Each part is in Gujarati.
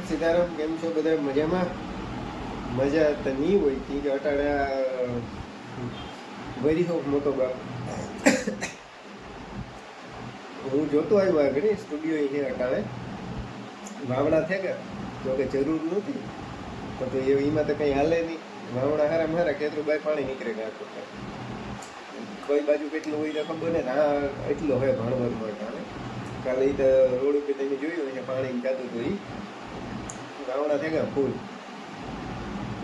સીતારામ. કેમ છો બધા? મજામાં? મજા તો નહીં હોય કે અટાડા વરી હોક મોટો બાપ. હું જોતો આવ્યો આગળ સ્ટુડિયો છે અટાણે વાવણા થયા ગયા. જો કે જરૂર નહોતી તો એમાં તો કંઈ હાલે નહીં. વાવણા હારા મારા કેટલું બાય પાણી નીકળે ગયા આખું. કોઈ બાજુ કેટલું હોય તો ખબર ને. હા, એટલો હોય ભાણવરમાં અટાણે. કાલે એ તો રોડ ઉપર તમે જોયું હોય પાણી જાતું હતું. એ વાવણા થઈ ગયા ફૂલ.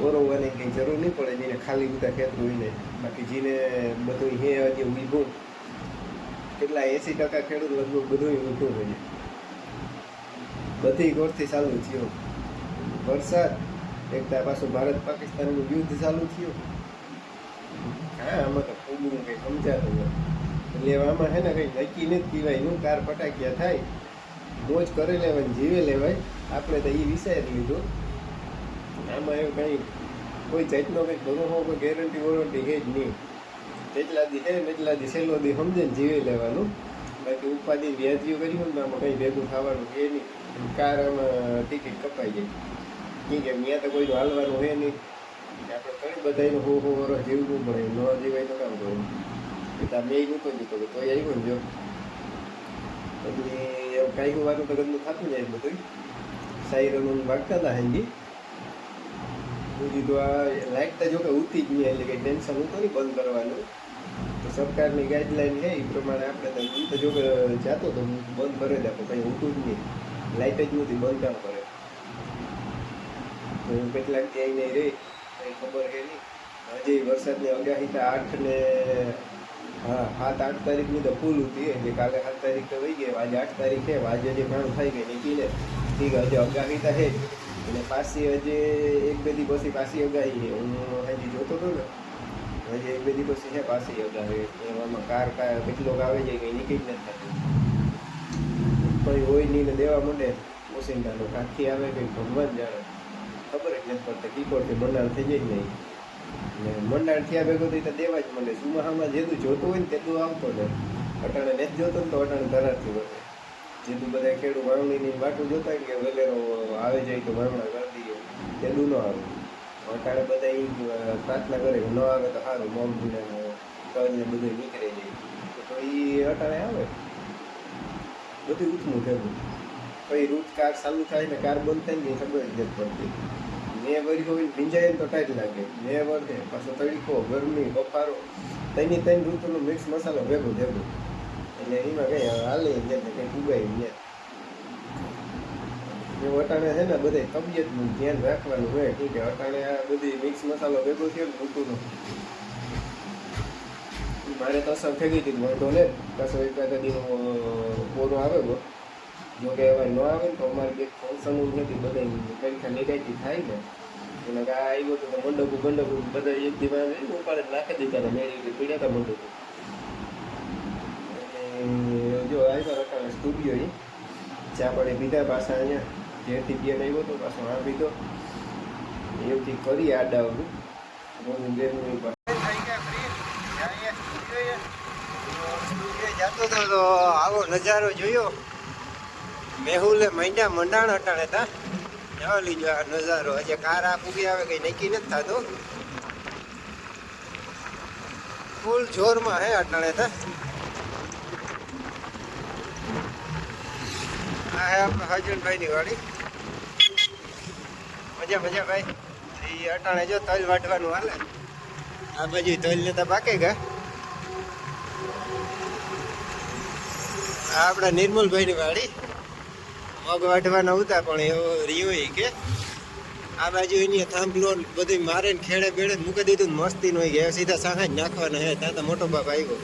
ઓરવવાની કંઈ જરૂર નહીં પડે. જેને ખાલી બધા ખેતર હોય ને. બાકી જેને બધું હે હજી ઊભું કેટલા 80% ખેડૂત લગભગ બધું ઊભું હોય. બધી ગોળથી ચાલુ થયો વરસાદ. એકતા પાછું ભારત પાકિસ્તાનનું યુદ્ધ ચાલુ થયું. હા, આમાં તો પૂરું કંઈ સમજાતું નથી. એટલે આમાં છે ને કંઈ નક્કી નથી કહેવાયનું. કાર ફટાક્યા થાય, મોજ કરી લેવાય, જીવે લેવાય. આપણે તો એ વિચારી લીધું. આમાં એવું કંઈ કોઈ જાતનો કંઈક ભરોસો, કોઈ ગેરંટી વોરંટી છે જ નહીં. જેટલા દી છે એટલા દી છેલ્લો દી સમજે ને જીવી લેવાનું. બાકી ઉપાધિ વ્યાજ્યું કર્યું હોય ને આમાં કંઈ ભેગું થવાનું છે નહીં. કાર આમાં ટિકિટ કપાઈ જાય. કેમ કે ત્યાં તો કોઈનું હાલવાનું છે નહીં. આપણે ઘણી બધાનું હો વર્ષ જીવવું પડે. ન જીવાય તો કામ કરવું. એટલે મેં મૂકો દીધો તો આવ્યું ને જો. એટલે એવું કાંઈ વાનું તો ગંદુ થતું જાય બધું. સાયરનું વાગતા હતા હેંગી. બીજું તો આ લાઇટ તો જો કે ઉઠી જ નહીં. એટલે કંઈ ટેન્શન હતું નહીં બંધ કરવાનું. તો સરકારની ગાઈડલાઈન છે એ પ્રમાણે આપણે તો હું તો જો કે જાતો તો બંધ કરે જ આપો. કંઈ ઉઠું જ નહીં. લાઇટ જ નથી, બંધ કામ કરે. તો કેટલાક ક્યાંય નહીં રહી કંઈ ખબર છે નહીં. હજી વરસાદની આગાહી તો 8 ને 7-8 તારીખની તો ફૂલ હતી. એટલે કાલે 7 તારીખ તો વહી ગઈ. આજે 8 તારીખ છે. આજે જે ઘણું થઈ ગઈ નીકળીને ઠીક. હજી આગાહી તો છે એટલે પાછી હજી 1-2 દી પછી પાછી આગાહી છે. હું હજી જોતો હતો ને, હજી 1-2 દી પછી છે પાછી આગાહી. એમાં કાર કેટલોક આવે છે કંઈ નીકળી જ નથી થતું. કંઈ હોય નહીં ને દેવા માંડે ઓસિંતાનું. કાંથી આવે કંઈ ભગવાન જાણે. ખબર જ નથી પડતી. કીકોરથી મંડાણ થઈ જાય નહીં. ને મંડાણ થયા ભેગું તો દેવા જ મળે. સુમાહામાં જેટલું જોતું હોય ને તેટલું આવતો ને. અટાણે નથી જોતો ને તો અટાણે ધરાથી વધે. જેટલું બધા ખેડૂત વાવણીની વાટું જોતા હોય કે વગેરે આવે જાય તો વાવણા કરી દઈએ, તેટલું ન આવે. અટાણે બધા એ પ્રાર્થના કરે કે ન આવે તો સારું. મોંઘીને તળને બધું નીકળે જાય તો એ અટાણે આવે. બધું ઉઠવું ભેગું. પછી રૂટ કાર ચાલુ થાય ને કાર બંધ થાય ને ખબર જ નથી પડતી. મેં વરી હોય ભીંજાય ને તો ટાઈટ લાગે. મેં વળે પાછો તડીકો, ગરમી, બફારો, તેની ઋતુનો મિક્સ મસાલો ભેગો ભેગો. એટલે એમાં કંઈ હાલે જ ને કંઈ ઉગાય ને. એ અટાણે છે ને બધા તબિયતનું ધ્યાન રાખવાનું હોય. ઠીક છે, અટાણે આ બધી મિક્સ મસાલો ભેગો થયો ને ઋતુનો. મારે તો અસર થઈ ગઈ હતી વાંધો ને. પાછો એકાદ દીનો પોરો આવે ગયો. જો કે હવે ન આવે ને તો અમારે બે ફંક્શન નથી બધા પરીક્ષા નિગાઈથી થાય ને. એટલે કે આ આવ્યું હતું તો મંડપું બધા એક દિવસ ઉપાડે નાખી દીધા હતા. મેરી પીડ્યા હતા મંડપું. એટલે જો આવ્યો રટાણે સ્ટુડિયો એ ચા પડે પીધા. પાછા અહીંયા જેરથી બેન આવ્યો હતો પાછો આ પીધો. એવથી કરી આડાવડું બેનનું જતો હતો તો આવો નજારો જોયો. મેહુલે માંડ્યા મંડાણ અટાણે તા જવા લીજો આ નજારો. હજી કાર આ પૂગી આવે કંઈ નક્કી નથી થતું. ફૂલ જોરમાં હે અટાણે તા. આ હે આપણે હજનભાઈની ગાડી. મજા ભાઈ. એ અટાણે જો તલ વાટવાનું હાલે. આ બાજુ તલ ને તો બાકી ગયા. આ આપણા નિર્મલભાઈની વાડી. મગ વાટવાના હતા પણ એવો રહ્યો કે આ બાજુ એની થાંભલો બધું મારે ને ખેડે બેડે મૂકી દીધું. મસ્તી નો ગયા સીધા સાંખા જ નાખવાના હે. ત્યાં તો મોટો બાપ આવ્યો.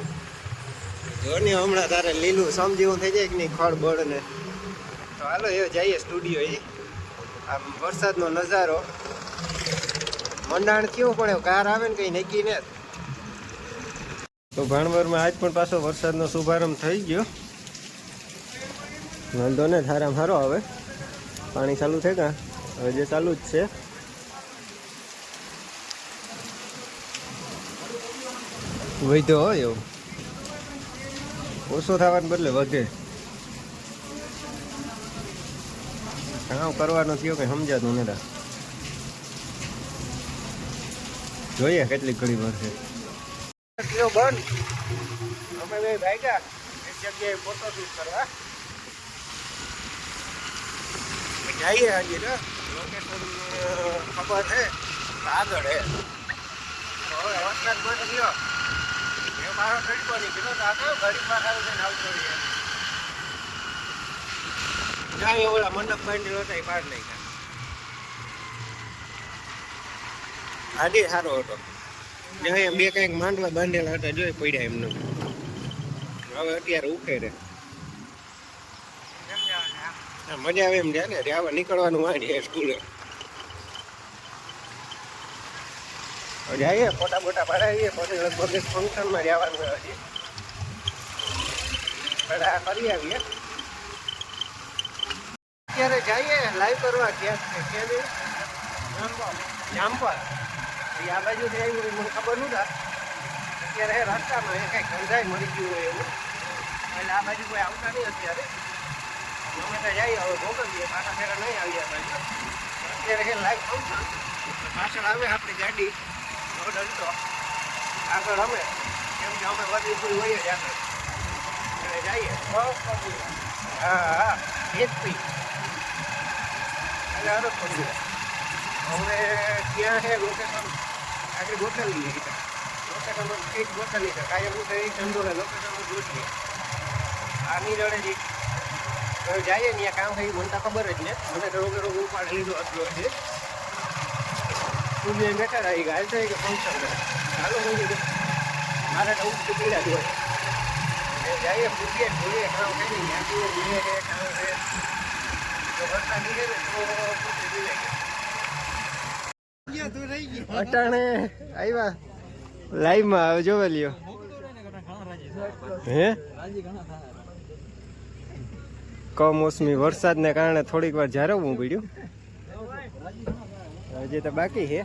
જો ને હમણાં તારે લીલું સમજીવું થઈ જાય કે નહીં ખડ બળ ને. તો હાલો એ જઈએ સ્ટુડિયો. એ આમ વરસાદનો નજારો. મંડાણ થયું પણ કાર આવે ને કંઈ નક્કી ને. તો ભાણવરમાં આજ પણ પાછો વરસાદનો શુભારંભ થઈ ગયો. વાંધો ને થારામ સારો હવે પાણી ચાલુ છે કાં હવે જે ચાલુ જ છે. વધ્યો હોય એવું ઓછો થવાને બદલે વધે. કામ કરવાનું થયો કંઈ સમજાતું નતા. જોઈએ કેટલી ઘડી ભરશે. બંધ અમે બે ભાગ્યા એક જગ્યાએ ફોટો શૂટ કરવા જઈએ. હજી ને લોકેશન ખબર છે આગળ હે. હવે વરસાદ બંધ થયો એ મારો તડકો નીકળ્યો તો આગળ ઘડીમાં સારું થઈને આવતો રહીએ. જાય ઓલા મંડપ બાંધેલો હતા એ પાર લઈ ગયા. આજે સારો હતો. અહીંયા બે કંઈક માંડવા બાંધેલા હતા જોઈ પડ્યા એમને. હવે અત્યારે ઉખેરે મજા આવે એમ જાય ને ત્યાં નીકળવાનું માંડીએ સ્કૂલે. જઈએ ફોટા બોટા પડાવીએ પછી લગભગ ફંક્શનમાં જવાનું હોય હજી. કરી આવીએ અત્યારે જઈએ લાઈવ કરવા. ક્યાં જામપર આ બાજુ આવ્યું મને ખબર નહોતા. અત્યારે રસ્તામાં એ કંઈક ગંધાઈ મળી ગયું હોય એવું એટલે આ બાજુ કોઈ આવતા નહીં અત્યારે. અમે તો જઈએ હવે ભોગવીએ પાછા ફેરા નહીં આવીએ બાજુ. અત્યારે એ લાઈવ ફંક્શન પાછળ આવે આપણી ગાડી ડંટો આગળ અમે કેમ કે અમે બધી પૂરી હોઈએ જ આગળ જઈએ. હા હા એચપી એટલે અરબ પડી હવે ત્યાં છે લોકેશન આગળ ગોઠવી લઈએ. લોકેશન એક ગોઠવી છે કાયમ હું કઈ ચંદોરે લોકેશન ગોઠવીએ આની જોડે જ જઈએ ને કામ થઈ મને તો ખબર જ ને. મને તો રોગે રોગ ઉપાડી લીધો એટલો છે. તું બેન બેઠા રહી ગયા છે કે ફંક્શન ચાલો હોય મારે તો ઉઠી પીડા જોઈએ. જઈએ પૂછીએ જોઈએ કામ થઈ ત્યાંથી જોઈએ છે કામ છે તો વરસાદ નીકળે તો પૂછી પીડે અટાણે આવ્યા લાઈવમાં આવે જોવા લ્યો. હે કમોસમી વરસાદને કારણે થોડીક વાર જારવવું પડ્યું. હજી તો બાકી છે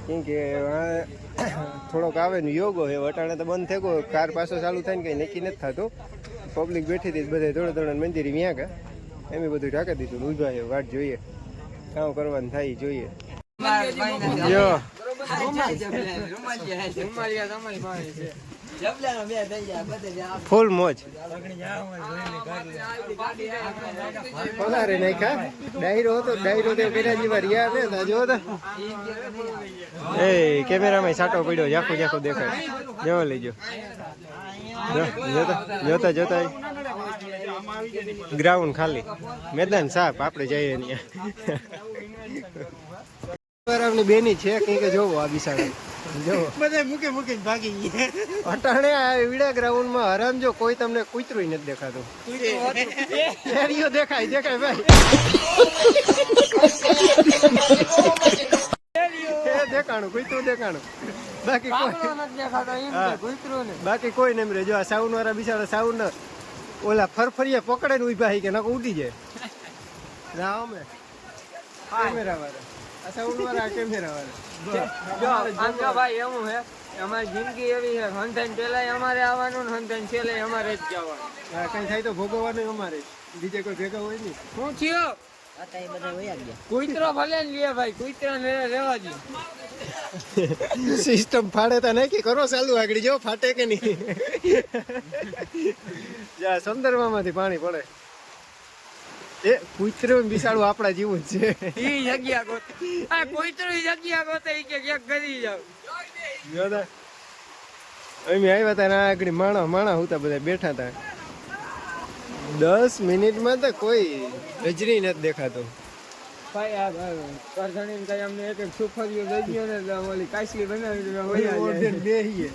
કેમ કે થોડોક આવે ને યોગો છે. વટાણે તો બંધ થઈ ગયો. કાર પાછો ચાલુ થાય ને કંઈ નક્કી નથી થતું. પબ્લિક બેઠી હતી બધા દોડે દોડે મંદિર વ્યાં કે એમ બધું ઢાંકી દીધું. ઉભા છે વાટ જોઈએ કામ કરવાનું થાય જોઈએ. ફૂલ મોજ પગારે નાખ્યા. ડાયરો હતો ડાયરો તે પેલા જેવા રહ્યા હતા જો તો એ કેમેરામાં સાટો પડ્યો ઝાખું ઝાખું દેખાય. જોવા લેજો જોતા જોતા ગ્રાઉન્ડ ખાલી મેદાન સાફ આપણે જઈએ ત્યાં બેની છે કઈ કે જોવો આ બિસાડા બધા મૂકે મૂકીને ભાગી ગયા. અટાણે આ વીડા ગ્રાઉન્ડ માં આરામ જો કોઈ તમને કૂતરું નથી દેખાતું. શેરીઓ દેખાય દેખાય ભાઈ દેખાણું કૂતરું દેખાણું બાકી બાકી કોઈ નહીં રે. જો આ સાઉન્ડ વાળા બિચારા સાઉન્ડ ઓલા ફરફરિયા પકડે ને ઉભા કે નકો ઉડી જાય. અમે કેમેરા વાળા આ સાઉન્ડ વાળા કેમેરા વાળા ભાઈ એવું હે અમારી જિંદગી એવી છે. હંધાઈ પેલા અમારે આવવાનું ને હંધાઈ છેલ્લે અમારે જ જવાનું. હા કઈ થાય તો ભોગવવાનું અમારે બીજે કોઈ ભેગા હોય નહીં. શું થયો કુતરો ભલે લે ભાઈ કુતરા ને રેવા દે. સિસ્ટમ ફાડે તો નહીં કરો ચાલુ આગળ જો ફાટે કે નહીં. જ્યાં સંદર્ભમાંથી પાણી પડે એ કુતરું બિસાડું આપણા જેવું જ છે. ઈ જગ્યા ગોતે આ કુતરું જગ્યા ગોતે ઈ કે ક્યાંક કરી જાવ જોતા. અમે આવ્યા હતા આગળ માણા હતા બધા બેઠા હતા. 10 મિનિટમાં તો કોઈ રજની નથી દેખાતો. ભાઈ આ કરધણી કઈ અમને એક એક સુફરીઓ દઈ ગયો ને ઓલી કાશી બનાવી બેહીએ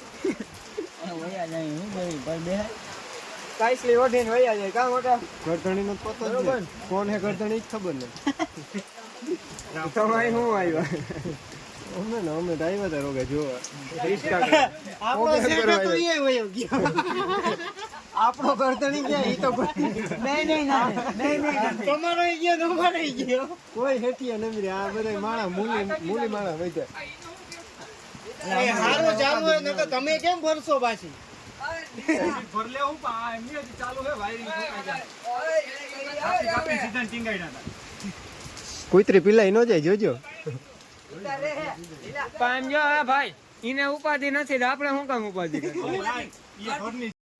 વયા જાય હું ભાઈ બેહાય કાશી ઓઢીને વયા જાય કા મોટા કરધણી નો પતો જ કોણ હે કરધણી જ ખબર નથી. તમારે શું આવ્યા અમે ને અમે આવ્યા હતા રોગે જોવા આપણો કરધણી ગયા ઈ તો નહીં તમારો ગયો તમારો ગયો કોઈ હેઠિયા નહીં રે. આ બધા માણા મૂલી માણા વૈદ્યા હારો ચાલુ હોય ને તો તમે કેમ ભરશો પાછી ભર લે હું ચાલુ હે વાયરિંગ કુતરી પિલાઈ ન જાય જોજો. ભાઈ એને ઉપાધિ નથી આપણે શું કામ ઉપાધિ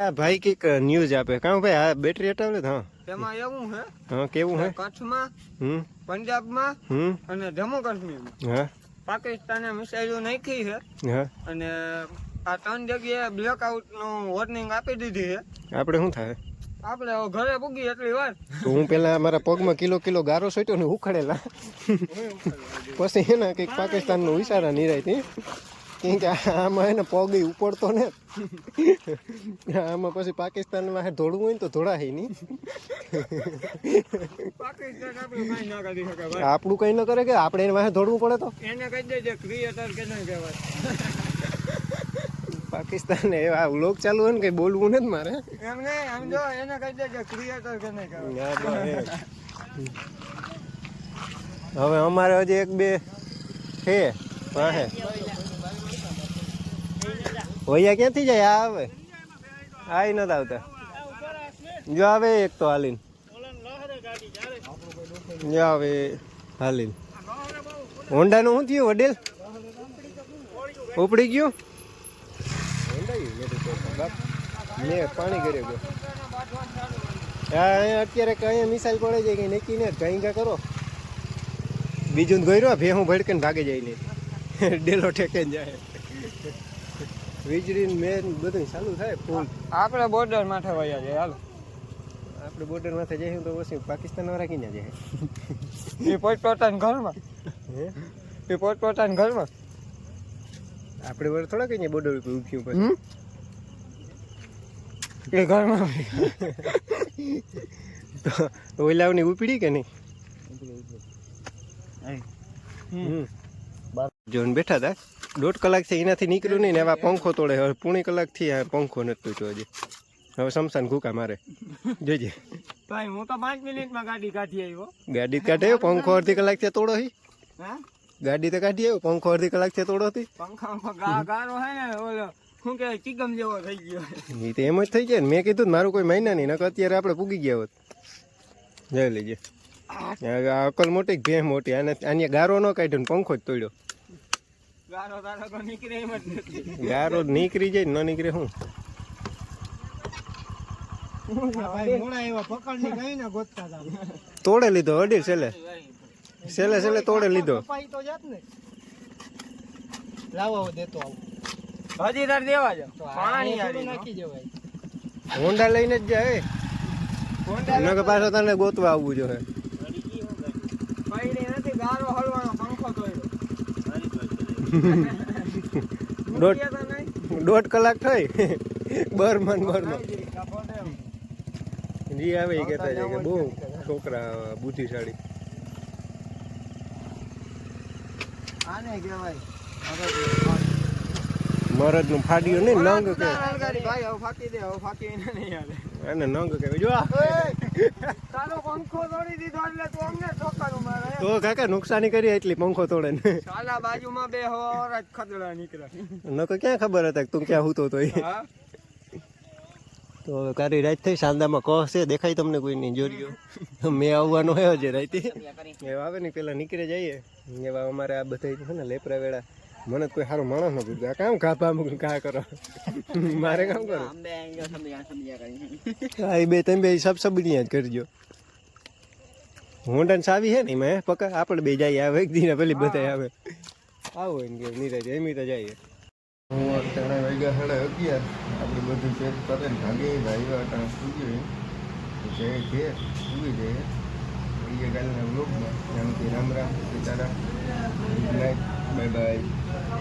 આ ભાઈ કઈક ન્યૂઝ આપે કાં ભાઈ આ બેટરી હટાવે હા એમાં એવું છે હા કેવું હે કચ્છમાં હમ પંજાબમાં અને જમ્મુ કાશ્મીરમાં હા પાકિસ્તાને મિસાઇલો નાખી છે હા અને આ 3 જગ્યાએ બ્લેકઆઉટ નું વોર્નિંગ આપી દીધી છે. આપણે શું થાય આપણે હવે ઘરે પૂગી એટલી વાર તો હું પેલા મારા પગમાં કિલો ગારો સોટ્યો ને ઉખડેલા પછી એના કંઈક પાકિસ્તાનનું ઈશારા નિરાય કેમ કે આમાં એને પગ ઉપડતો ને આમાં પછી પાકિસ્તાન વાહે દોડવું હોય ને તો દોડાય નહીં. પાકિસ્તાન આપણું કઈ ના કરી શકે ભાઈ. આપણું કઈ ન કરે કે આપણે એને વાહે દોડવું પડે તો એને કહી દેજે ક્રિએટર કે નહીં કહેવાય. પાકિસ્તાન એવા વ્લોગ ચાલુ હોય ને કઈ બોલવું નથી મારે એમ નહીં આમ જો એને કહી દેજે ક્રિએટર કે નહીં કહેવાય. હવે અમારે હજી 1-2 છે વાહે વૈયા ક્યાંથી જાય આ આવે આઈ નથી આવતા જો આવે એક તો હાલીન જો આવે હાલીન હોન્ડાનું શું થયું વડેલ ઉપડી ગયું મેં પાણી કર્યો ગયો હા અત્યારે કઈ મિસાઈલ પડે છે કઈ નક્કી ને કઈ કરો બીજું ગયરો ભેહું ભડકે ને ભાગે જાય નહીં ડેલો ઠેકે જાય વીજળી મેન બધું ચાલુ થાય ફૂલ આપણે બોર્ડર માથે વયા જાય હાલો આપણે બોર્ડર માથે જઈએ તો પછી પાકિસ્તાન વાળા ક્યાં જાય એ પોતપોતાના ઘરમાં એ પોતપોતાના ઘરમાં આપણે વર થોડા કઈ બોર્ડર ઉપર ઉભ્યું પછી એ ઘરમાં તો ઓલાવની ઉપડી કે નહીં જોન બેઠા હતા 1.5 કલાકથી એનાથી નીકળ્યું નહીં ને એવા પંખો તોડે હવે 1.5 કલાકથી આ પંખો નથી તૂટ્યો હજી હવે સમસાન ઘૂકા મારે જોજે ભાઈ હું તો 5 મિનિટમાં ગાડી કાઢી આવ્યો ગાડી કાઢે પંખો અડધી કલાકથી તોડો હી હા ગાડી તો કાઢી આવ્યો પંખો અડધી કલાકથી તોડો હતી પંખા ગારો હે ને ઓલો શું કે ચીકમ જેવો થઈ ગયો એ તો એમ જ થઈ જાય ને મેં કીધું મારું કોઈ મહિના નહીં નકર અત્યારે આપણે પૂગી ગયા હોત જઈ લેજે આ અકલ મોટી ભેં મોટી આને આને ગારો ન કાઢ્યો ને પંખો જ તોડ્યો ગારો તારો તો નીકળે એમ જ નથી ગારો નીકળી જાય ન નીકળે શું તોડે લીધો અડીર છેલ્લે તોડે લીધો હજી તાર દેવા જ પાણી નાખી જવાય હોન્ડા લઈને જ જાય નકર પાછો તને ગોતવા આવવું જોઈએ પૈડી નથી ગારો હલવાનો પંખો તોડ્યો 1.5 કલાક થઈ બરમન જી આવે એ કહેતા જાય કે બહુ છોકરા બુદ્ધિશાળી આને કહેવાય મરદ નું ફાડ્યું નહીં નંગ કે ભાઈ હવે ફાકી દે હવે ફાકી નહીં હાલે એને નંગ કહેવાય જો તારો પંખો તોડી દીધો એટલે તું અમને ઠોકારું મારે તો કાકા નુકસાની કરી એટલી પંખો તોડે ને સાલા બાજુમાં બે હવા જ ખદડા નીકળે નકર ક્યાં ખબર હતા તું ક્યાં હૂતો તો તો કારી રાત થઈ સાંદામાં કહ છે દેખાય તમને કોઈ નહીં જોરિયો મેં આવવાનો હે હજે રાતે એવા આવે ને પેલા નીકળે જઈએ એવા અમારે આ બધા છે ને લેપરા વેળા મને કોઈ સારો માણસ ન પૂછ્યું આ કામ કાપા મૂકું કા કરો મારે કામ કરો હા એ બે તમે બે સબ સબડીયા જ કરજો હોન્ડા સાવી છે ને એમાં પકા આપણે બે જઈએ આવે એક દિન પેલી બધા આવે આવો એને કે નીરજ એમ તો જઈએ હું અત્યારે વાગ્યા 11:30 આપણે બધું ચેક કરે ને ભાગે ભાઈ અટાણે સુઈ ગયો છે સુઈ જઈએ એ કાલના બ્લોગમાં Ram Ram Sitaram good night bye bye